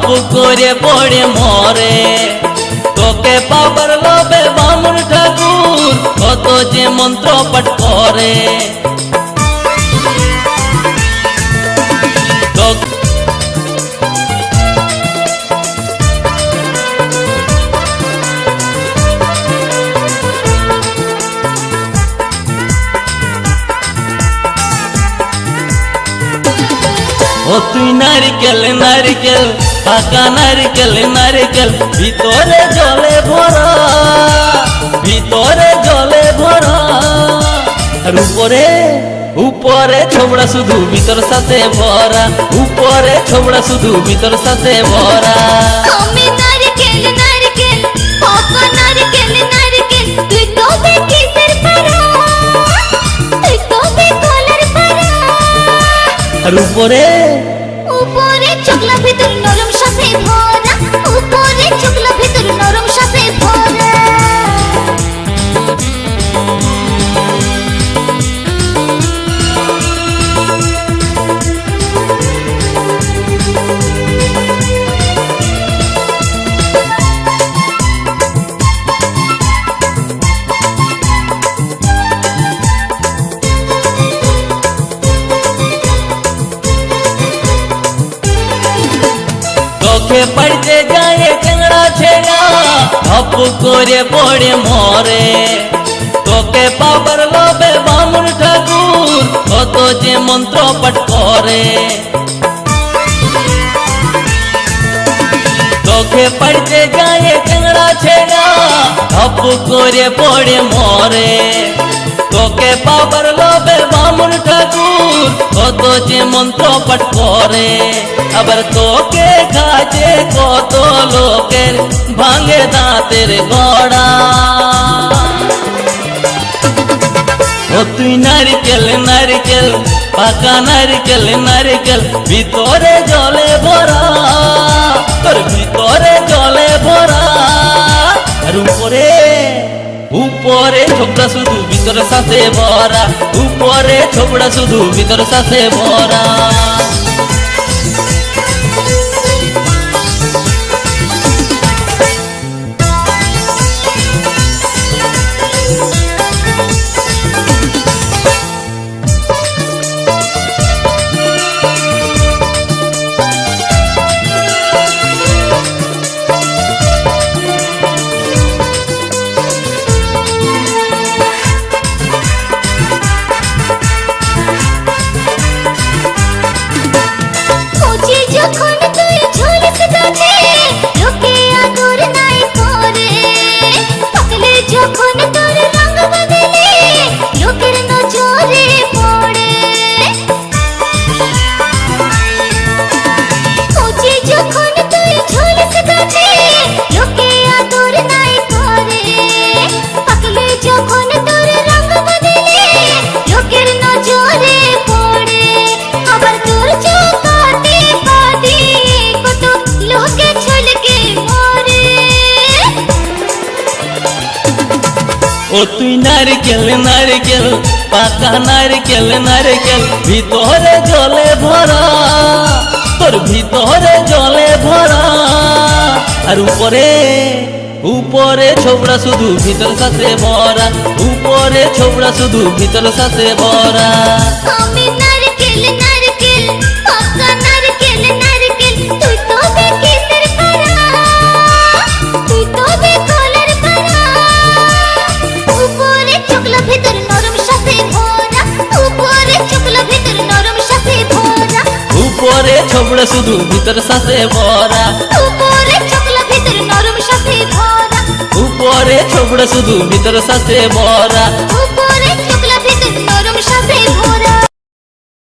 করে পড়ে মরে। তোকে পাবার লোভে বামুন ঠাকুর কত যে মন্ত্র পাঠ করে। ও তুই নারিকেল নারিকেল পাকা নারিকেল নারিকেল ভিতরে জলে ভরা, ভিতরে জলে ভরা। আর উপরে উপরে ছোবড়া শুধু ভিতর সাথে ভরা, উপরে ছোবড়া শুধু ভিতর সাথে ভরা। আমি নারিকেল নারিকেল পাকা নারিকেল নারিকেল তুই তো কিসের পারা, তুই তো কলার পারা। আর উপরে উপরে চকলা ভিতর নরম সাথে ভরা, উপরে চকলা ভিতর নরম সাথে ভরা। তোকে পড়তে যায় চ্যাংড়া ছেড়া ধপ করে পড়ে মরে। তোকে পাবার লোভে বামুন ঠাকুর কত যে মন্ত্র পাঠ করে। তোকে পড়তে যায় চ্যাংড়া ছেড়া ধপ করে পড়ে মরে। তোকে পাবার লোভে বামুন ঠাকুর কত যে মন্ত্র পাঠ করে। আবার তোকে কাজে কত লোকের ভাঙে দাঁতের গড়া। ও তুই নারিকেল নারিকেল পাকা নারিকেল নারিকেল ভিতরে জলে ভরা, তোর ভিতরে জলে ভরা। আর উপরে উপরে ছোবড়া শুধু ভিতর সাথে ভরা, উপরে ছোবড়া শুধু ভিতর সাথে ভরা। যখন তুই ঝুলিস গাছে লোকে আদর নাই করে, পাকলে যখন তোর রঙ বদলে লোকের নজরে পড়ে। কচি যখন তুই ঝুলিস গাছে লোকে আদর নাই করে, পাকলে যখন তোর রঙ বদলে লোকের নজরে পড়ে। আবার তোর চোখাতে কত লোকে ছলকে মরে। ও তুই নারিকেল নারিকেল পাকা নারিকেল নারিকেল ভিতরে জলে ভরা, তোর ভিতরে জলে ভরা। আর উপরে উপরে ছোবড়া শুধু ভিতর সাথে ভরা, উপরে ছোবড়া শুধু ভিতর সাথে ভরা। আমি নারকেল নারকেল পাকা নারকেল নারকেল তুই তো কিসের পারা, তুই তো কলার পারা। উপরে চকলা ভিতর নরম সাথে ভরা, উপরে চকলা ভিতর নরম সাথে ভরা। উপরে ছোবড়া শুধু ভিতর সাথে ভরা, উপরে চকলা ভিতর নরম সাথে ভরা। উপরে ছোবড়া শুধু ভিতর সাথে ভরা, উপরে চকলা ভিতর নরম সাথে ভরা।